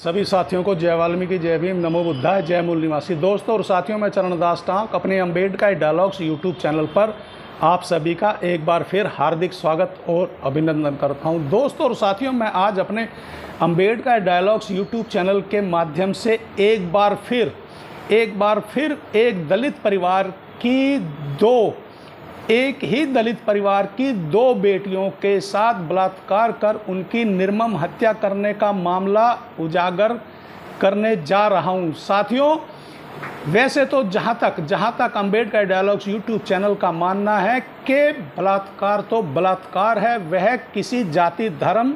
सभी साथियों को जय वाल्मीकि, जय भीम, नमो बुद्धाय, जय मूल निवासी। दोस्तों और साथियों, मैं चरणदास टाँक अपने अम्बेडकर डायलॉग्स यूट्यूब चैनल पर आप सभी का एक बार फिर हार्दिक स्वागत और अभिनंदन करता हूं। दोस्तों और साथियों, मैं आज अपने अम्बेडकर डायलॉग्स यूट्यूब चैनल के माध्यम से एक बार फिर एक ही दलित परिवार की दो बेटियों के साथ बलात्कार कर उनकी निर्मम हत्या करने का मामला उजागर करने जा रहा हूं। साथियों, वैसे तो जहां तक अम्बेडकर डायलॉग्स यूट्यूब चैनल का मानना है कि बलात्कार तो बलात्कार है, वह किसी जाति, धर्म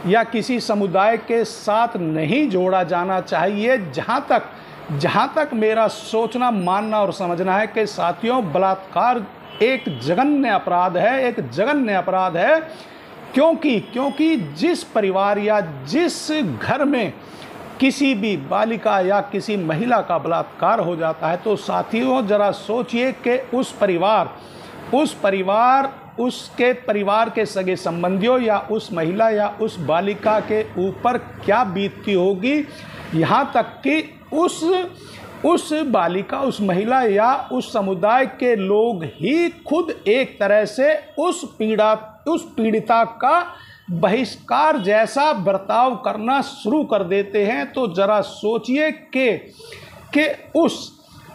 या किसी समुदाय के साथ नहीं जोड़ा जाना चाहिए। जहां तक मेरा सोचना, मानना और समझना है कि साथियों, बलात्कार एक जघन्य अपराध है, क्योंकि जिस परिवार या जिस घर में किसी भी बालिका या किसी महिला का बलात्कार हो जाता है, तो साथियों जरा सोचिए कि उस परिवार उसके परिवार के सगे संबंधियों या उस महिला या उस बालिका के ऊपर क्या बीतती होगी। यहाँ तक कि उस बालिका, उस महिला या उस समुदाय के लोग ही खुद एक तरह से उस पीड़िता का बहिष्कार जैसा बर्ताव करना शुरू कर देते हैं। तो जरा सोचिए कि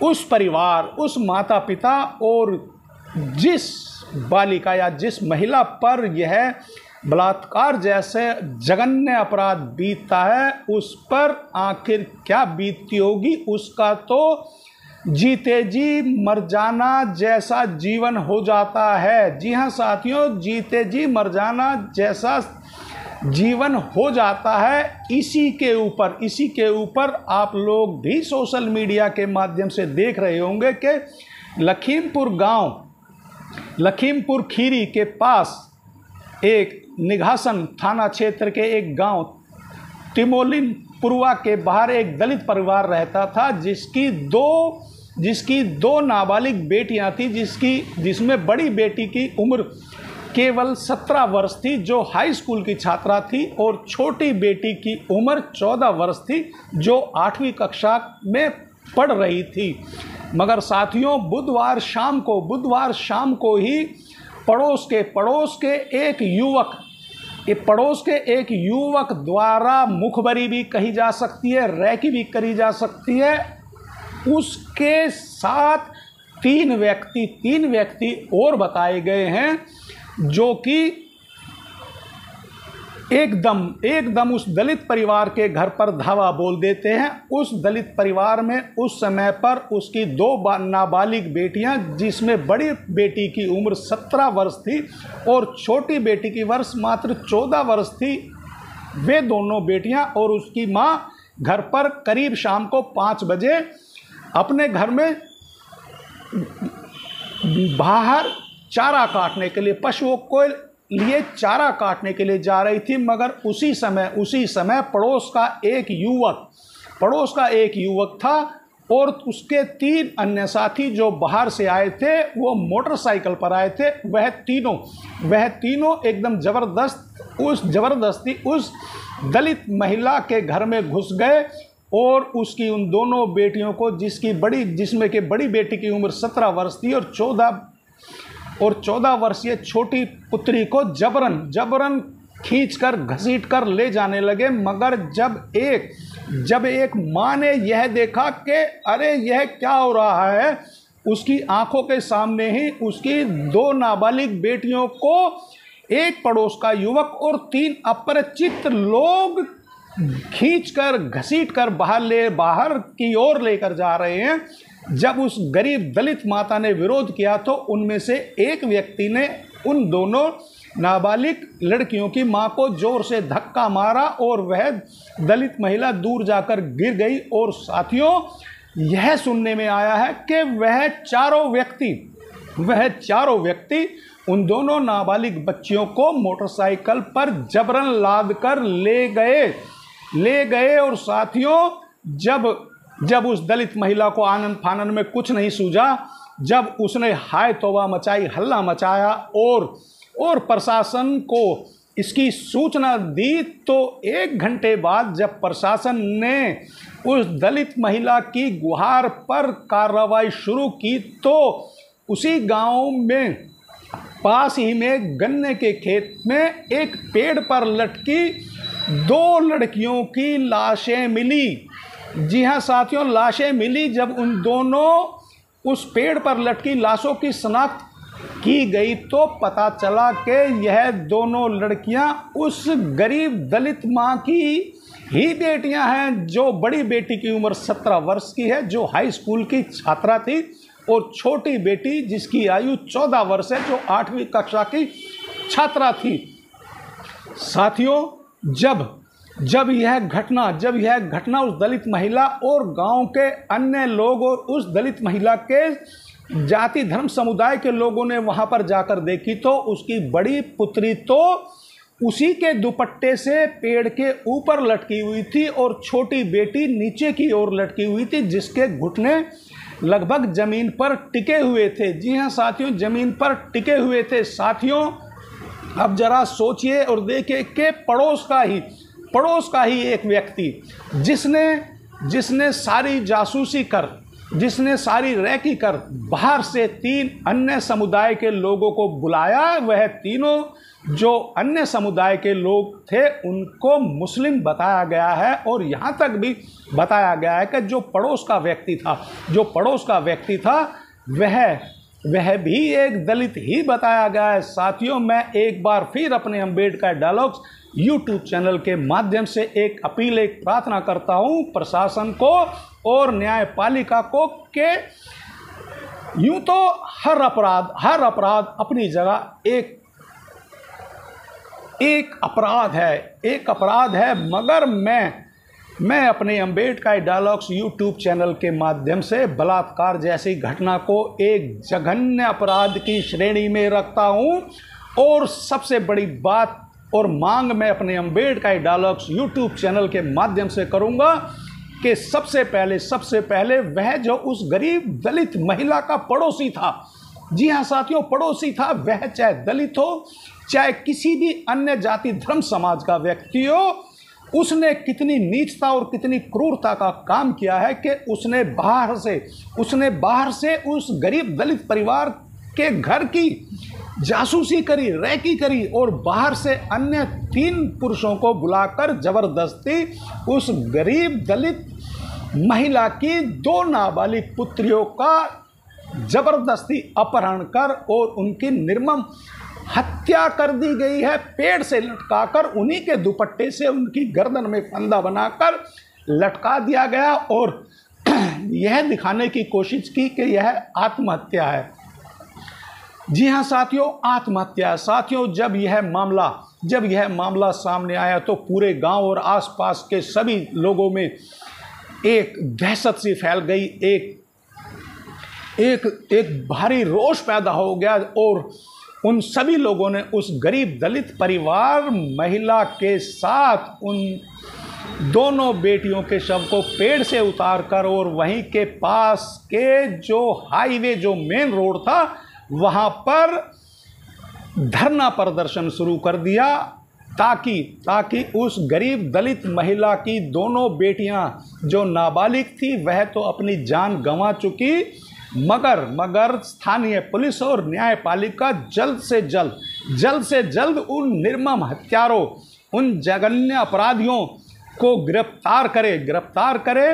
उस परिवार, उस माता पिता और जिस बालिका या जिस महिला पर यह बलात्कार जैसे जघन्य अपराध बीतता है, उस पर आखिर क्या बीतती होगी। उसका तो जीते जी मर जाना जैसा जीवन हो जाता है। जी हाँ साथियों, जीते जी मर जाना जैसा जीवन हो जाता है। इसी के ऊपर आप लोग भी सोशल मीडिया के माध्यम से देख रहे होंगे कि लखीमपुर खीरी के पास एक निघासन थाना क्षेत्र के एक गांव तिमोलिन पुरवा के बाहर एक दलित परिवार रहता था, जिसकी दो नाबालिग बेटियां थी, जिसमें बड़ी बेटी की उम्र केवल 17 वर्ष थी, जो हाई स्कूल की छात्रा थी, और छोटी बेटी की उम्र 14 वर्ष थी, जो 8वीं कक्षा में पढ़ रही थी। मगर साथियों, बुधवार शाम को ही पड़ोस के एक युवक द्वारा मुखबरी भी कही जा सकती है, रैकी भी करी जा सकती है। उसके साथ तीन व्यक्ति और बताए गए हैं, जो कि एकदम उस दलित परिवार के घर पर धावा बोल देते हैं। उस दलित परिवार में उस समय पर उसकी दो नाबालिग बेटियां, जिसमें बड़ी बेटी की उम्र 17 वर्ष थी और छोटी बेटी की वर्ष मात्र 14 वर्ष थी, वे दोनों बेटियां और उसकी मां घर पर करीब शाम को 5 बजे अपने घर में बाहर चारा काटने के लिए, पशुओं को लिए चारा काटने के लिए जा रही थी। मगर उसी समय पड़ोस का एक युवक था और उसके 3 अन्य साथी जो बाहर से आए थे, वो मोटरसाइकिल पर आए थे। वह तीनों एकदम जबरदस्ती उस दलित महिला के घर में घुस गए और उसकी उन दोनों बेटियों को, जिसमें के बड़ी बेटी की उम्र 17 वर्ष थी और 14 वर्षीय छोटी पुत्री को जबरन खींचकर घसीटकर ले जाने लगे। मगर जब एक माँ ने यह देखा कि अरे यह क्या हो रहा है, उसकी आंखों के सामने ही उसकी 2 नाबालिग बेटियों को एक पड़ोस का युवक और 3 अपरिचित लोग खींचकर घसीटकर बाहर की ओर लेकर जा रहे हैं। जब उस गरीब दलित माता ने विरोध किया, तो उनमें से एक व्यक्ति ने उन दोनों नाबालिग लड़कियों की मां को जोर से धक्का मारा और वह दलित महिला दूर जाकर गिर गई। और साथियों, यह सुनने में आया है कि वह चारों व्यक्ति उन दोनों नाबालिग बच्चियों को मोटरसाइकिल पर जबरन लाद कर ले गए। और साथियों, जब उस दलित महिला को आनंद फानन में कुछ नहीं सूझा, जब उसने हाय तौबा मचाई, हल्ला मचाया और प्रशासन इसकी सूचना दी तो 1 घंटे बाद जब प्रशासन ने उस दलित महिला की गुहार पर कार्रवाई शुरू की तो उसी गांव में पास ही में गन्ने के खेत में एक पेड़ पर लटकी 2 लड़कियों की लाशें मिली। जी हाँ साथियों, लाशें मिली। जब उन दोनों उस पेड़ पर लटकी लाशों की शनाख्त की गई तो पता चला कि यह दोनों लड़कियां उस गरीब दलित मां की ही बेटियां हैं, जो बड़ी बेटी की उम्र 17 वर्ष की है, जो हाई स्कूल की छात्रा थी, और छोटी बेटी जिसकी आयु 14 वर्ष है, जो 8वीं कक्षा की छात्रा थी। साथियों, जब यह घटना उस दलित महिला और गांव के अन्य लोग और उस दलित महिला के जाति धर्म समुदाय के लोगों ने वहां पर जाकर देखी तो उसकी बड़ी पुत्री तो उसी के दुपट्टे से पेड़ के ऊपर लटकी हुई थी और छोटी बेटी नीचे की ओर लटकी हुई थी, जिसके घुटने लगभग जमीन पर टिके हुए थे। जी हाँ साथियों, जमीन पर टिके हुए थे। साथियों, अब जरा सोचिए और देखिए कि पड़ोस का ही एक व्यक्ति जिसने सारी जासूसी कर, जिसने सारी रैकी कर बाहर से 3 अन्य समुदाय के लोगों को बुलाया, वह तीनों जो अन्य समुदाय के लोग थे उनको मुस्लिम बताया गया है। और यहाँ तक भी बताया गया है कि जो पड़ोस का व्यक्ति था वह भी एक दलित ही बताया गया है। साथियों, मैं एक बार फिर अपने अम्बेडकर डायलॉग्स YouTube चैनल के माध्यम से एक प्रार्थना करता हूं प्रशासन को और न्यायपालिका को कि यूं तो हर अपराध अपनी जगह एक अपराध है, मगर मैं अपने अम्बेडकर डायलॉग्स YouTube चैनल के माध्यम से बलात्कार जैसी घटना को एक जघन्य अपराध की श्रेणी में रखता हूं। और सबसे बड़ी बात और मांग मैं अपने अम्बेडकर डायलॉग्स YouTube चैनल के माध्यम से करूंगा कि सबसे पहले वह जो उस गरीब दलित महिला का पड़ोसी था, जी हाँ साथियों, पड़ोसी था, वह चाहे दलित हो चाहे किसी भी अन्य जाति धर्म समाज का व्यक्ति हो, उसने कितनी नीचता और कितनी क्रूरता का काम किया है कि उसने बाहर से उस गरीब दलित परिवार के घर की जासूसी करी, रैकी करी और बाहर से अन्य 3 पुरुषों को बुलाकर जबरदस्ती उस गरीब दलित महिला की 2 नाबालिग पुत्रियों का जबरदस्ती अपहरण कर और उनकी निर्मम हत्या कर दी गई है। पेड़ से लटकाकर उन्हीं के दुपट्टे से उनकी गर्दन में फंदा बनाकर लटका दिया गया और यह दिखाने की कोशिश की कि यह आत्महत्या है। जी हाँ साथियों, आत्महत्या। साथियों, जब यह मामला सामने आया तो पूरे गांव और आसपास के सभी लोगों में एक दहशत सी फैल गई, एक भारी रोष पैदा हो गया और उन सभी लोगों ने उस गरीब दलित परिवार महिला के साथ उन दोनों बेटियों के शव को पेड़ से उतारकर और वहीं के पास के जो हाईवे, जो मेन रोड था, वहां पर धरना प्रदर्शन शुरू कर दिया ताकि उस गरीब दलित महिला की दोनों बेटियां जो नाबालिग थी वह तो अपनी जान गंवा चुकी, मगर स्थानीय पुलिस और न्यायपालिका जल्द से जल्द उन निर्मम हत्यारों, उन जघन्य अपराधियों को गिरफ्तार करे।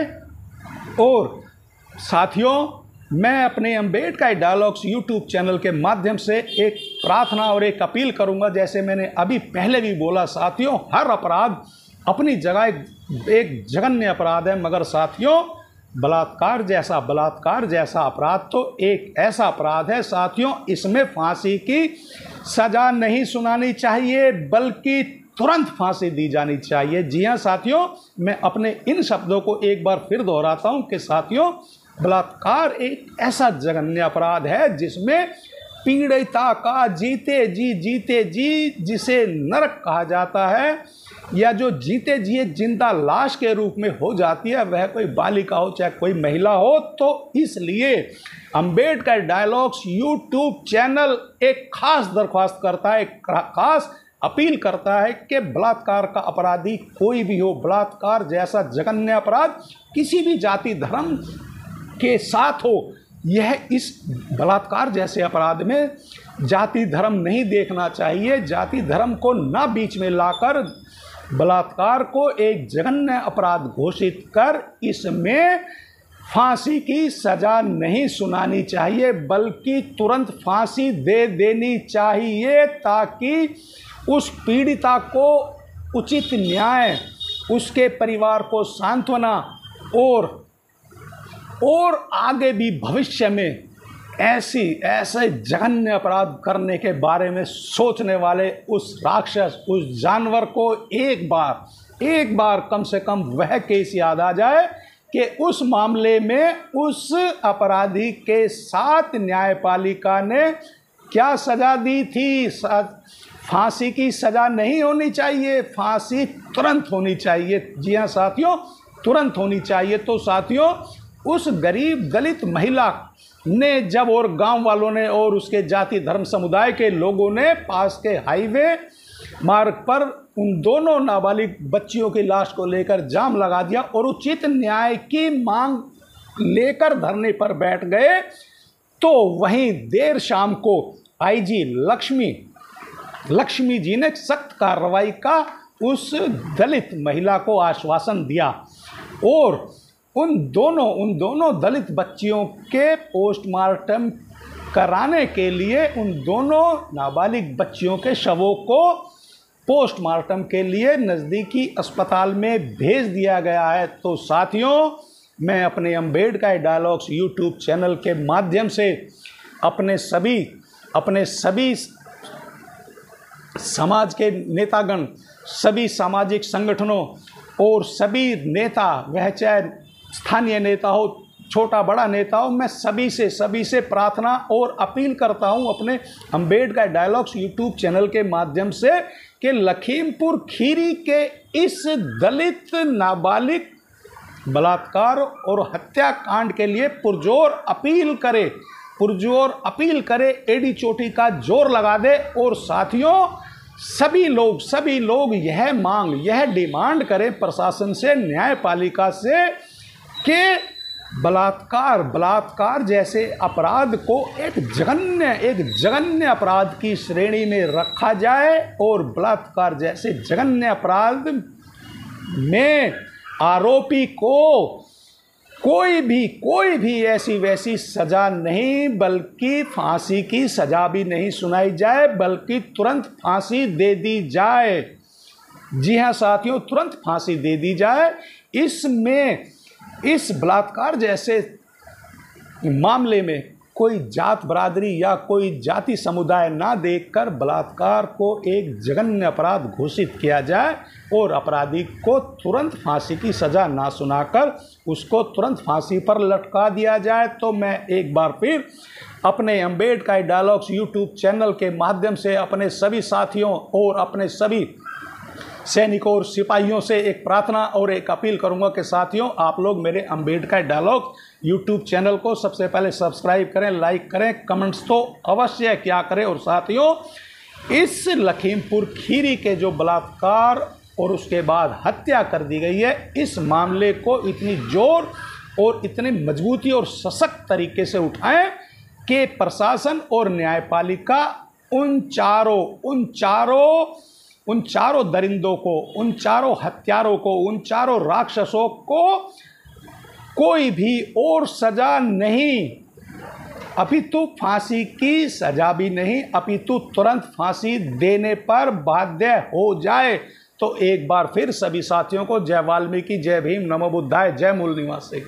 और साथियों, मैं अपने अम्बेडकर डायलॉग्स YouTube चैनल के माध्यम से एक प्रार्थना और एक अपील करूंगा। जैसे मैंने अभी पहले भी बोला साथियों, हर अपराध अपनी जगह एक जघन्य अपराध है, मगर साथियों बलात्कार जैसा अपराध तो एक ऐसा अपराध है साथियों, इसमें फांसी की सज़ा नहीं सुनानी चाहिए बल्कि तुरंत फांसी दी जानी चाहिए। जी हाँ साथियों, मैं अपने इन शब्दों को एक बार फिर दोहराता हूँ कि साथियों, बलात्कार एक ऐसा जघन्य अपराध है जिसमें पीड़िता का जीते जी जिसे नरक कहा जाता है, या जो जीते जी एक जिंदा लाश के रूप में हो जाती है, वह कोई बालिका हो चाहे कोई महिला हो। तो इसलिए अम्बेडकर डायलॉग्स YouTube चैनल एक खास दरख्वास्त करता है, एक खास अपील करता है कि बलात्कार का अपराधी कोई भी हो, बलात्कार जैसा जघन्य अपराध किसी भी जाति धर्म के साथ हो, यह इस बलात्कार जैसे अपराध में जाति धर्म नहीं देखना चाहिए। जाति धर्म को ना बीच में लाकर बलात्कार को एक जघन्य अपराध घोषित कर इसमें फांसी की सज़ा नहीं सुनानी चाहिए, बल्कि तुरंत फांसी दे देनी चाहिए, ताकि उस पीड़िता को उचित न्याय, उसके परिवार को सांत्वना और आगे भी भविष्य में ऐसे जघन्य अपराध करने के बारे में सोचने वाले उस राक्षस, उस जानवर को एक बार कम से कम वह केस याद आ जाए कि उस मामले में उस अपराधी के साथ न्यायपालिका ने क्या सज़ा दी थी। फांसी की सज़ा नहीं होनी चाहिए, फांसी तुरंत होनी चाहिए। जी हाँ साथियों, तुरंत होनी चाहिए। तो साथियों, उस गरीब दलित महिला ने जब, और गांव वालों ने और उसके जाति धर्म समुदाय के लोगों ने पास के हाईवे मार्ग पर उन दोनों नाबालिग बच्चियों की लाश को लेकर जाम लगा दिया और उचित न्याय की मांग लेकर धरने पर बैठ गए। तो वहीं देर शाम को आईजी लक्ष्मी जी ने सख्त कार्रवाई का उस दलित महिला को आश्वासन दिया और उन दोनों दलित बच्चियों के पोस्टमार्टम कराने के लिए उन दोनों नाबालिग बच्चियों के शवों को पोस्टमार्टम के लिए नज़दीकी अस्पताल में भेज दिया गया है। तो साथियों, मैं अपने अम्बेडकर डायलॉग्स यूट्यूब चैनल के माध्यम से अपने सभी समाज के नेतागण, सभी सामाजिक संगठनों और सभी नेता, वह चाहे स्थानीय नेता हो, छोटा बड़ा नेता हो, मैं सभी से प्रार्थना और अपील करता हूं अपने अम्बेडकर डायलॉग्स यूट्यूब चैनल के माध्यम से कि लखीमपुर खीरी के इस दलित नाबालिग बलात्कार और हत्याकांड के लिए पुरजोर अपील करे, एड़ी चोटी का जोर लगा दे। और साथियों, सभी लोग यह डिमांड करें प्रशासन से, न्यायपालिका से कि बलात्कार जैसे अपराध को एक जघन्य अपराध की श्रेणी में रखा जाए और बलात्कार जैसे जघन्य अपराध में आरोपी को कोई भी ऐसी वैसी सजा नहीं, बल्कि फांसी की सजा भी नहीं सुनाई जाए, बल्कि तुरंत फांसी दे दी जाए। जी हाँ साथियों, तुरंत फांसी दे दी जाए। इस बलात्कार जैसे मामले में कोई जात बरादरी या कोई जाति समुदाय ना देखकर बलात्कार को एक जघन्य अपराध घोषित किया जाए और अपराधी को तुरंत फांसी की सज़ा ना सुनाकर उसको तुरंत फांसी पर लटका दिया जाए। तो मैं एक बार फिर अपने अम्बेडकर डायलॉग्स यूट्यूब चैनल के माध्यम से अपने सभी साथियों और अपने सभी सैनिकों और सिपाहियों से एक प्रार्थना और एक अपील करूंगा कि साथियों, आप लोग मेरे अम्बेडकर डायलॉग यूट्यूब चैनल को सबसे पहले सब्सक्राइब करें, लाइक करें, कमेंट्स तो अवश्य क्या करें। और साथियों, इस लखीमपुर खीरी के जो बलात्कार और उसके बाद हत्या कर दी गई है, इस मामले को इतनी जोर और इतनी मजबूती और सशक्त तरीके से उठाएं कि प्रशासन और न्यायपालिका उन चारों दरिंदों को, उन चारों हत्यारों को, उन चारों राक्षसों को कोई भी और सजा नहीं, अपितु फांसी की सजा भी नहीं, अपितु तुरंत फांसी देने पर बाध्य हो जाए। तो एक बार फिर सभी साथियों को जय वाल्मीकि, जय भीम, नमो बुद्धाय, जय मूल निवासी।